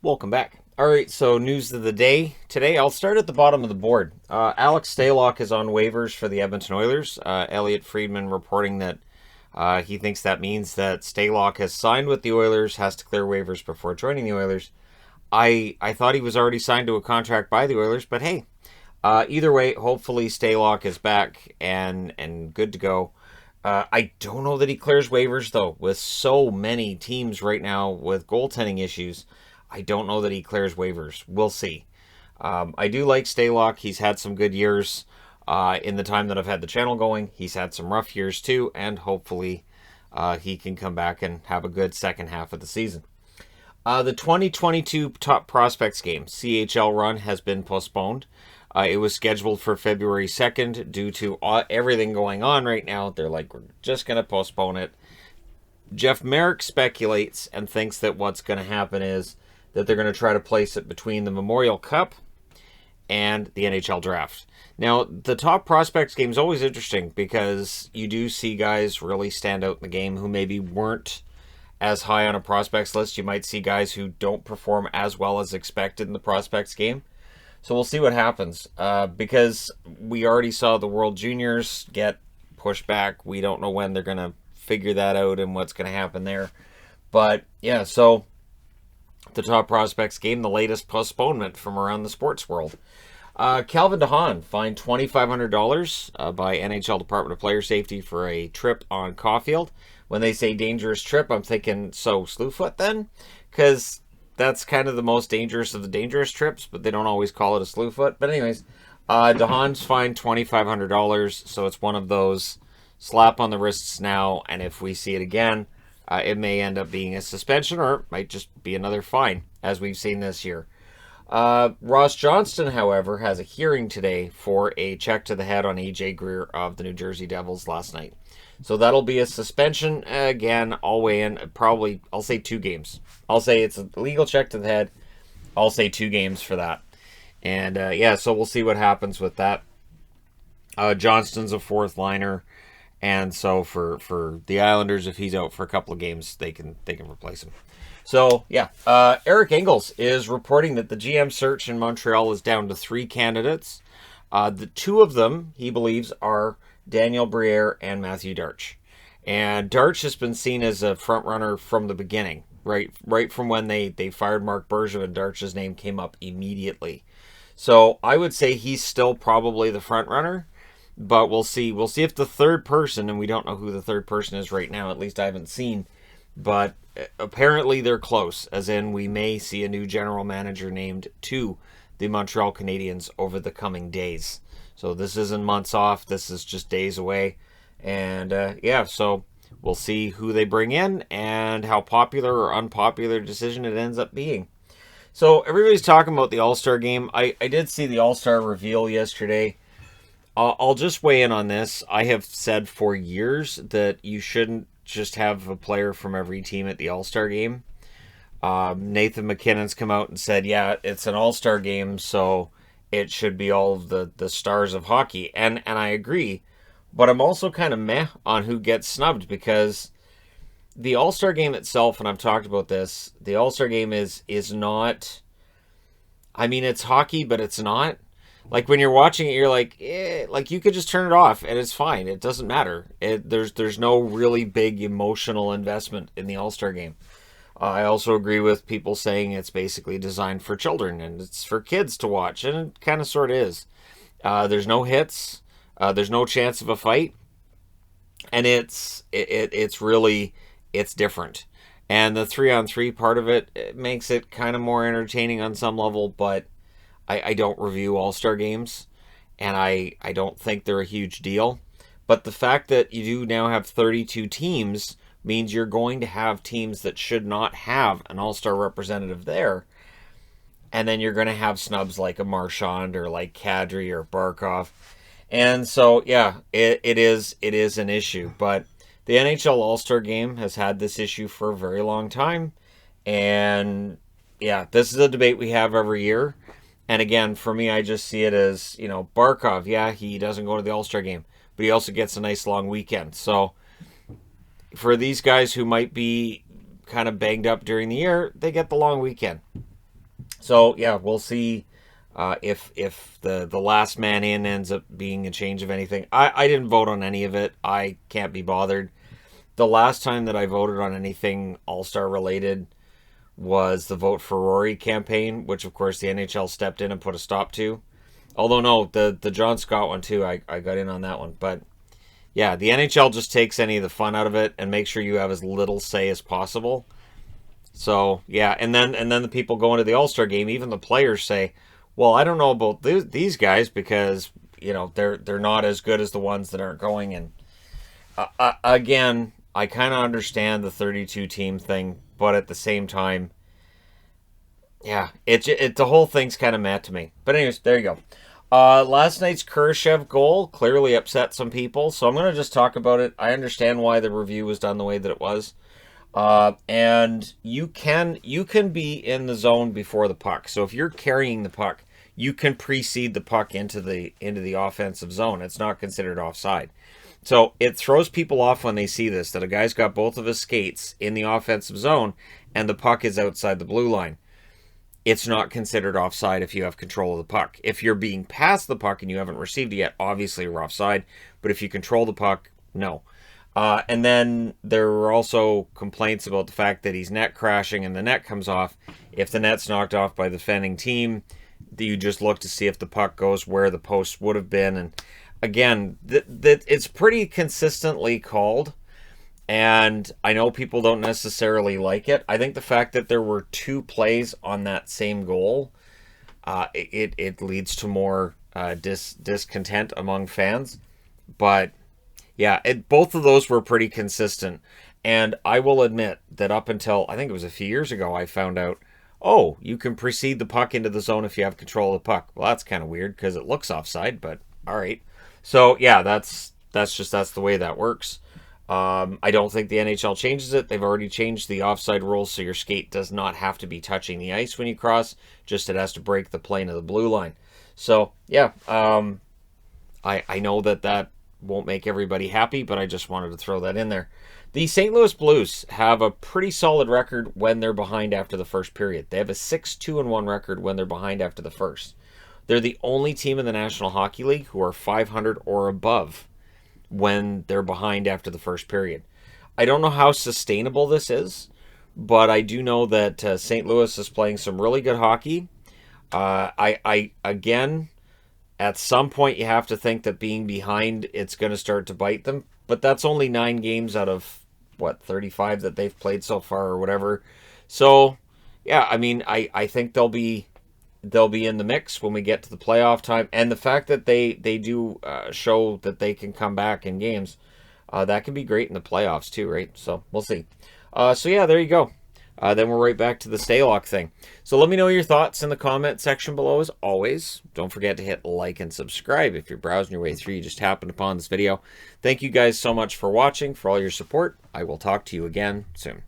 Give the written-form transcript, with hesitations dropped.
Welcome back. All right, so news of the day today. I'll start at the bottom of the board. Alex Stalock is on waivers for the Edmonton Oilers. Elliot Friedman reporting that he thinks that means that Stalock has signed with the Oilers, has to clear waivers before joining the Oilers. I thought he was already signed to a contract by the Oilers, but hey, either way, hopefully Stalock is back and good to go. I don't know that he clears waivers though. With so many teams right now with goaltending issues, I don't know that he clears waivers. We'll see. I do like Stalock. He's had some good years in the time that I've had the channel going. He's had some rough years too, and hopefully he can come back and have a good second half of the season. The 2022 Top Prospects game, CHL run, has been postponed. It was scheduled for February 2nd due to everything going on right now. They're like, we're just going to postpone it. Jeff Merrick speculates and thinks that what's going to happen is that they're going to try to place it between the Memorial Cup and the NHL Draft. Now, the Top Prospects game is always interesting because you do see guys really stand out in the game who maybe weren't as high on a prospects list. You might see guys who don't perform as well as expected in the prospects game. So we'll see what happens because we already saw the World Juniors get pushed back. We don't know when they're going to figure that out and what's going to happen there. But yeah, so the Top Prospects game, the latest postponement from around the sports world. Calvin Haan fined $2,500 by NHL Department of Player Safety for a trip on Caulfield. When they say dangerous trip, I'm thinking, so Slewfoot then? Because that's kind of the most dangerous of the dangerous trips, but they don't always call it a Slewfoot. But anyways, DeHaan's fined $2,500, so it's one of those slap on the wrists now, and if we see it again, it may end up being a suspension, or it might just be another fine, as we've seen this year. Ross Johnston, however, has a hearing today for a check to the head on AJ Greer of the New Jersey Devils last night. So that'll be a suspension. Again, I'll weigh in. Probably, I'll say 2 games. I'll say it's a legal check to the head. I'll say 2 games for that. And yeah, so we'll see what happens with that. Johnston's a 4th liner. And so for the Islanders, if he's out for a couple of games, they can replace him. So yeah, Eric Engels is reporting that the GM search in Montreal is down to 3 candidates. The 2 of them, he believes, are Daniel Briere and Matthew Darch. And Darch has been seen as a front runner from the beginning, right from when they fired Mark Bergevin. Darch's name came up immediately. So I would say he's still probably the front runner. But we'll see. We'll see if the third person, and we don't know who the third person is right now, at least I haven't seen, but apparently they're close, as in we may see a new general manager named to the Montreal Canadiens over the coming days. So this isn't months off. This is just days away. And yeah, so we'll see who they bring in and how popular or unpopular decision it ends up being. So everybody's talking about the All-Star game. I did see the All-Star reveal yesterday. I'll just weigh in on this. I have said for years that you shouldn't just have a player from every team at the All-Star game. Nathan McKinnon's come out and said, yeah, it's an All-Star game, so it should be all of the stars of hockey. And I agree, but I'm also kind of meh on who gets snubbed because the All-Star game itself, and I've talked about this, the All-Star game is not, I mean, it's hockey, but it's not. Like when you're watching it, you're like, like you could just turn it off and it's fine. It doesn't matter. There's no really big emotional investment in the All-Star game. I also agree with people saying it's basically designed for children and it's for kids to watch, and it kind of sort of is. There's no hits. There's no chance of a fight, and it's really different. And the 3-on-3 part of it makes it kind of more entertaining on some level, but I don't review All-Star games, and I don't think they're a huge deal. But the fact that you do now have 32 teams means you're going to have teams that should not have an All-Star representative there. And then you're going to have snubs like a Marchand or like Kadri or Barkov. And so, yeah, it is an issue. But the NHL All-Star game has had this issue for a very long time. And, yeah, this is a debate we have every year. And again, for me, I just see it as, Barkov, yeah, he doesn't go to the All-Star game, but he also gets a nice long weekend. So for these guys who might be kind of banged up during the year, they get the long weekend. So yeah, we'll see if the last man in ends up being a change of anything. I didn't vote on any of it. I can't be bothered. The last time that I voted on anything All-Star related was the Vote for Rory campaign, which of course the NHL stepped in and put a stop to. Although no, the John Scott one too, I got in on that one. But yeah, the NHL just takes any of the fun out of it and makes sure you have as little say as possible. So yeah, and then the people go into the All-Star game, even the players say, "Well, I don't know about these guys because they're not as good as the ones that aren't going." And again, I kind of understand the 32 team thing, but at the same time, yeah, it the whole thing's kind of mad to me. But anyways, there you go. Last night's Kurashev goal clearly upset some people, so I'm going to just talk about it. I understand why the review was done the way that it was. And you can be in the zone before the puck. So if you're carrying the puck, you can precede the puck into the offensive zone. It's not considered offside. So it throws people off when they see this, that a guy's got both of his skates in the offensive zone and the puck is outside the blue line. It's not considered offside if you have control of the puck. If you're being passed the puck and you haven't received it yet, obviously you're offside. But if you control the puck, no. And then there were also complaints about the fact that he's net crashing and the net comes off. If the net's knocked off by the defending team, you just look to see if the puck goes where the post would have been. And again, it's pretty consistently called. And I know people don't necessarily like it. I think the fact that there were two plays on that same goal, it leads to more discontent among fans. But yeah, both of those were pretty consistent. And I will admit that up until, I think it was a few years ago, I found out, oh, you can precede the puck into the zone if you have control of the puck. Well, that's kind of weird because it looks offside, but all right. So yeah, that's the way that works. I don't think the NHL changes it. They've already changed the offside rules, so your skate does not have to be touching the ice when you cross. Just it has to break the plane of the blue line. So yeah, I know that won't make everybody happy, but I just wanted to throw that in there. The St. Louis Blues have a pretty solid record when they're behind after the first period. They have a 6-2-1 record when they're behind after the first. They're the only team in the National Hockey League who are 500 or above when they're behind after the first period. I don't know how sustainable this is, but I do know that St. Louis is playing some really good hockey. I again, at some point you have to think that being behind, it's going to start to bite them. But that's only 9 games out of, 35 that they've played so far or whatever. So, yeah, I mean, I think they'll be in the mix when we get to the playoff time. And the fact that they do show that they can come back in games, that can be great in the playoffs too, right? So we'll see. So yeah, there you go. Then we're right back to the Stalock thing. So let me know your thoughts in the comment section below as always. Don't forget to hit like and subscribe if you're browsing your way through. You just happened upon this video. Thank you guys so much for watching, for all your support. I will talk to you again soon.